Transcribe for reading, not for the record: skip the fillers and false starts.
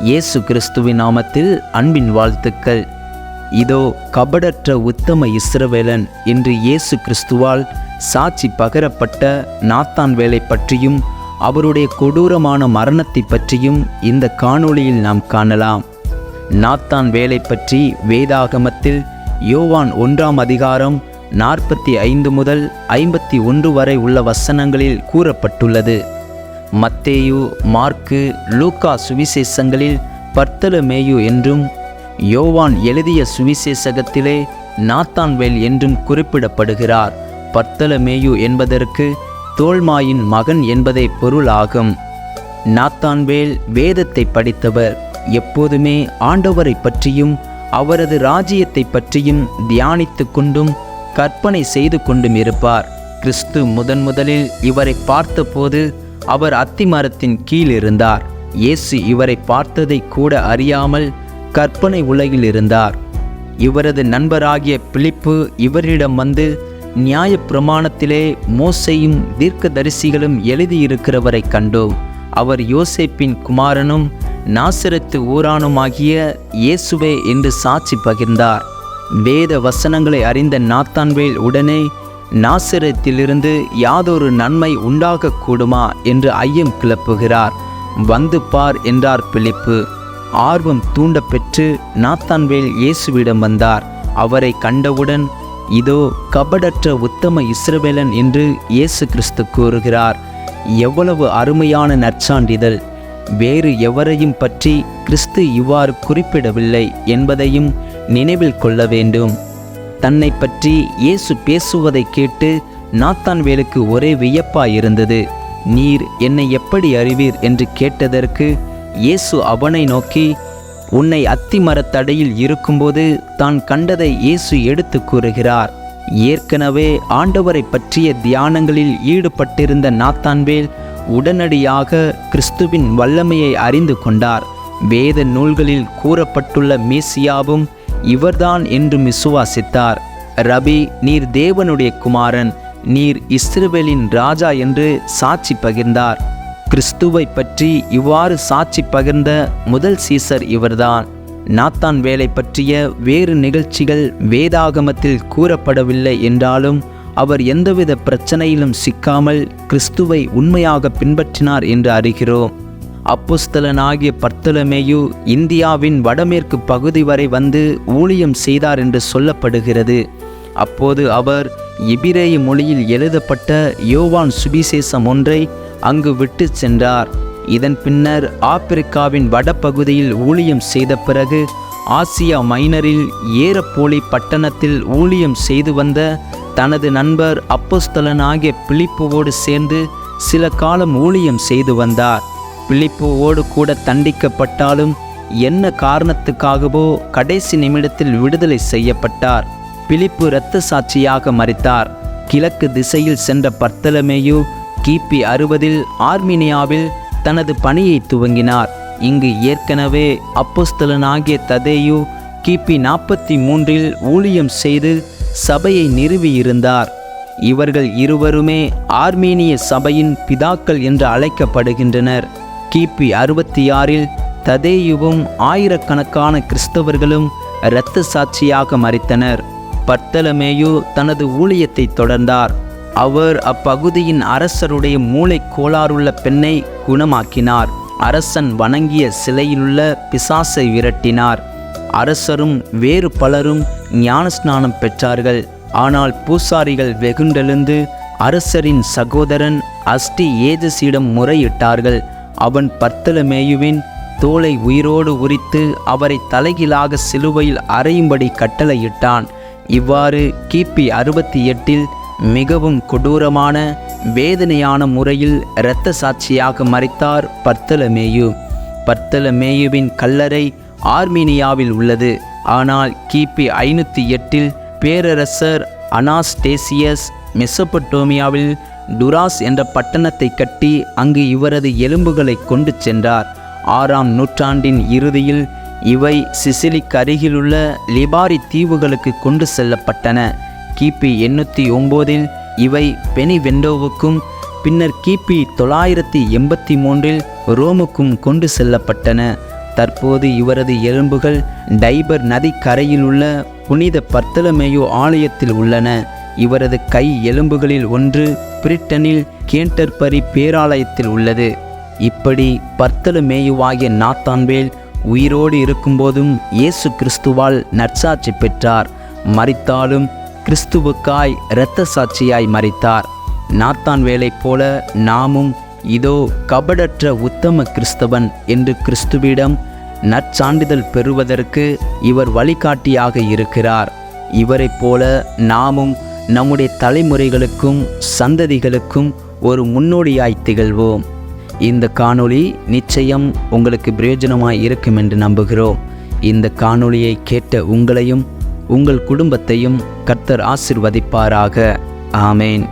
இயேசு கிறிஸ்துவின் நாமத்தில் அன்பின் வாழ்த்துக்கள். இதோ கபடற்ற உத்தம இஸ்ரவேலன் என்று இயேசு கிறிஸ்துவால் சாட்சி பகரப்பட்ட நாத்தான்வேலை பற்றியும் அவருடைய கொடூரமான மரணத்தை பற்றியும் இந்த காணொளியில் நாம் காணலாம். நாத்தான்வேலை பற்றி வேதாகமத்தில் யோவான் 1ஆம் அதிகாரம் 45 முதல் 51 வரை உள்ள வசனங்களில் கூறப்பட்டுள்ளது. மத்தேயு, மார்க்கு, லூக்கா சுவிசேஷங்களில் பர்த்தலமேயு என்றும், யோவான் எழுதிய சுவிசேஷகத்திலே நாத்தான்வேல் என்றும் குறிப்பிடப்படுகிறார். பர்த்தலமேயு என்பதற்கு தோல்மாயின் மகன் என்பதே பொருளாகும். நாத்தான்வேல் வேதத்தை படித்தவர். எப்போதுமே ஆண்டவரை பற்றியும் அவரது ராஜ்யத்தை பற்றியும் தியானித்து கொண்டும் கற்பனை செய்து கொண்டும் இருப்பார். கிறிஸ்து முதலில் இவரை பார்த்தபோது அவர் அத்திமரத்தின் கீழ் இருந்தார். இயேசு இவரை பார்த்ததை கூட அறியாமல் கற்பனை உலகில் இருந்தார். இவரது நண்பராகிய பிலிப்பு இவரிடம் வந்து, நியாயப்பிரமாணத்திலே மோசேயும் தீர்க்கதரிசிகளும் எழுதியிருக்கிறவரை கண்டோம். அவர் யோசேப்பின் குமாரனும் நாசரத்து ஊரானுமாகிய இயேசுவே என்று சாட்சி பகிர்ந்தார். வேத வசனங்களை அறிந்த நாத்தான்வேல் உடனே, நாசரத்திலிருந்து யாதொரு நன்மை உண்டாகக்கூடுமா என்று ஐயம் கிளப்புகிறார். வந்து பார் என்றார் பிலிப்பு. ஆர்வம் தூண்ட பெற்று நாத்தான்வேல் இயேசுவிடம் வந்தார். அவரை கண்டவுடன், இதோ கபடற்ற உத்தம இஸ்ரவேலன் என்று இயேசு கிறிஸ்து கூறுகிறார். எவ்வளவு அருமையான நற்சான்றிதழ்! வேறு எவரையும் பற்றி கிறிஸ்து இவ்வாறு குறிப்பிடவில்லை என்பதையும் நினைவில் கொள்ள வேண்டும். தன்னை பற்றி இயேசு பேசுவதை கேட்டு நாத்தான்வேலுக்கு ஒரே வியப்பாயிருந்தது. நீர் என்னை எப்படி அறிவீர் என்று கேட்டதற்கு இயேசு அவனை நோக்கி, உன்னை அத்திமரத்தடையில் இருக்கும்போது தான் கண்டதை இயேசு எடுத்து கூறுகிறார். ஏற்கனவே ஆண்டவரை பற்றிய தியானங்களில் ஈடுபட்டிருந்த நாத்தான்வேல் உடனடியாக கிறிஸ்துவின் வல்லமையை அறிந்து கொண்டார். வேத நூல்களில் கூறப்பட்டுள்ள மேசியாவும் இவர்தான் என்று விசுவாசித்தார். ரபி, நீர் தேவனுடைய குமாரன், நீர் இஸ்ரவேலின் ராஜா என்று சாட்சி பகிர்ந்தார். கிறிஸ்துவை பற்றி இவ்வாறு சாட்சி பகிர்ந்த முதல் சீசர் இவர்தான். நாத்தான்வேலை பற்றிய வேறு நிகழ்ச்சிகள் வேதாகமத்தில் கூறப்படவில்லை என்றாலும் அவர் எந்தவித பிரச்சனையிலும் சிக்காமல் கிறிஸ்துவை உண்மையாக பின்பற்றினார் என்று அறிகிறோம். அப்போஸ்தலனாகிய பர்த்தலமேயு இந்தியாவின் வடமேற்கு பகுதி வரை வந்து ஊழியம் செய்தார் என்று சொல்லப்படுகிறது. அப்போது அவர் எபிரேய மொழியில் எழுதப்பட்ட யோவான் சுவிசேஷம் ஒன்றை அங்கு விட்டு சென்றார். இதன் பின்னர் ஆப்பிரிக்காவின் வடபகுதியில் ஊழியம் செய்த பிறகு ஆசியா மைனரில் ஏரப்போலி பட்டணத்தில் ஊழியம் செய்து வந்த தனது நண்பர் அப்போஸ்தலனாகிய பிலிப்புவோடு சேர்ந்து சில காலம் ஊழியம் செய்து வந்தார். பிலிப்புவோடு கூட தண்டிக்கப்பட்டாலும் என்ன காரணத்துக்காகவோ கடைசி நிமிடத்தில் விடுதலை செய்யப்பட்டார். பிலிப்பு இரத்த சாட்சியாக மரித்தார். கிழக்கு திசையில் சென்ற பர்த்தலமேயு கிபி 60 ஆர்மீனியாவில் தனது பணியை துவங்கினார். இங்கு ஏற்கனவே அப்போஸ்தலனாகிய ததேயு கிபி 43 ஊழியம் செய்து சபையை நிறுவியிருந்தார். இவர்கள் இருவருமே ஆர்மீனிய சபையின் பிதாக்கள் என்று அழைக்கப்படுகின்றனர். கிபி 66 ததேயுவும் ஆயிரக்கணக்கான கிறிஸ்தவர்களும் இரத்த சாட்சியாக மரித்தனர். பர்த்தலமேயு தனது ஊழியத்தை தொடர்ந்தார். அவர் அப்பகுதியின் அரசருடைய மூளை கோளாறுள்ள பெண்ணை குணமாக்கினார். அரசன் வணங்கிய சிலையிலுள்ள பிசாசை விரட்டினார். அரசரும் வேறு பலரும் ஞானஸ்நானம் பெற்றார்கள். ஆனால் பூசாரிகள் வெகுண்டெழுந்து அரசரின் சகோதரன் அஸ்டி ஏஜசியிடம் முறையிட்டார்கள். அவன் பர்த்தலமேயுவின் தோலை உயிரோடு உரித்து அவரை தலைகீழாக சிலுவையில் அறையும்படி கட்டளையிட்டான். இவ்வாறு கிபி 68 மிகவும் கொடூரமான வேதனையான முறையில் இரத்த சாட்சியாக மரித்தார் பர்த்தலமேயு. பர்த்தலமேயுவின் கல்லறை ஆர்மீனியாவில் உள்ளது. ஆனால் கிபி 508 பேரரசர் அனாஸ்டேசியஸ் மெசொப்பொட்டேமியாவில் டுராஸ் என்ற பட்டணத்தை கட்டி அங்கு இவரது எலும்புகளை கொண்டு சென்றார். 6ஆம் நூற்றாண்டின் இறுதியில் இவை சிசிலிக்கு அருகிலுள்ள லிபாரி தீவுகளுக்கு கொண்டு செல்லப்பட்டன. கிபி 809 இவை பெனிவெண்டோவுக்கும் பின்னர் கிபி 983 ரோமுக்கும் கொண்டு செல்லப்பட்டன. தற்போது இவரது எலும்புகள் டைபர் நதி கரையில் உள்ள புனித பர்த்தலமேயு ஆலயத்தில் உள்ளன. இவரது கை எலும்புகளில் ஒன்று பிரிட்டனில் கேன்டர்பரி பேராலயத்தில் உள்ளது. இப்படி பர்த்தலமேயுவாகிய நாத்தான்வேல் உயிரோடு இருக்கும்போதும் இயேசு கிறிஸ்துவால் நற்சாட்சி பெற்றார். மரித்தாலும் கிறிஸ்துவுக்காய் இரத்த சாட்சியாய் மரித்தார். நாத்தான்வேலைப் போல நாமும் இதோ கபடற்ற உத்தம கிறிஸ்தவன் என்று கிறிஸ்துவிடம் நற்சான்றிதழ் பெறுவதற்கு இவர் வழிகாட்டியாக இருக்கிறார். இவரைப் போல நாமும் நம்முடைய தலைமுறைகளுக்கும் சந்ததிகளுக்கும் ஒரு முன்னோடியாய் திகழ்வோம். இந்த காணொளி நிச்சயம் உங்களுக்கு பிரயோஜனமாய் இருக்கும் என்று நம்புகிறோம். இந்த காணொளியை கேட்ட உங்களையும் உங்கள் குடும்பத்தையும் கர்த்தர் ஆசீர்வதிப்பாராக. ஆமேன்.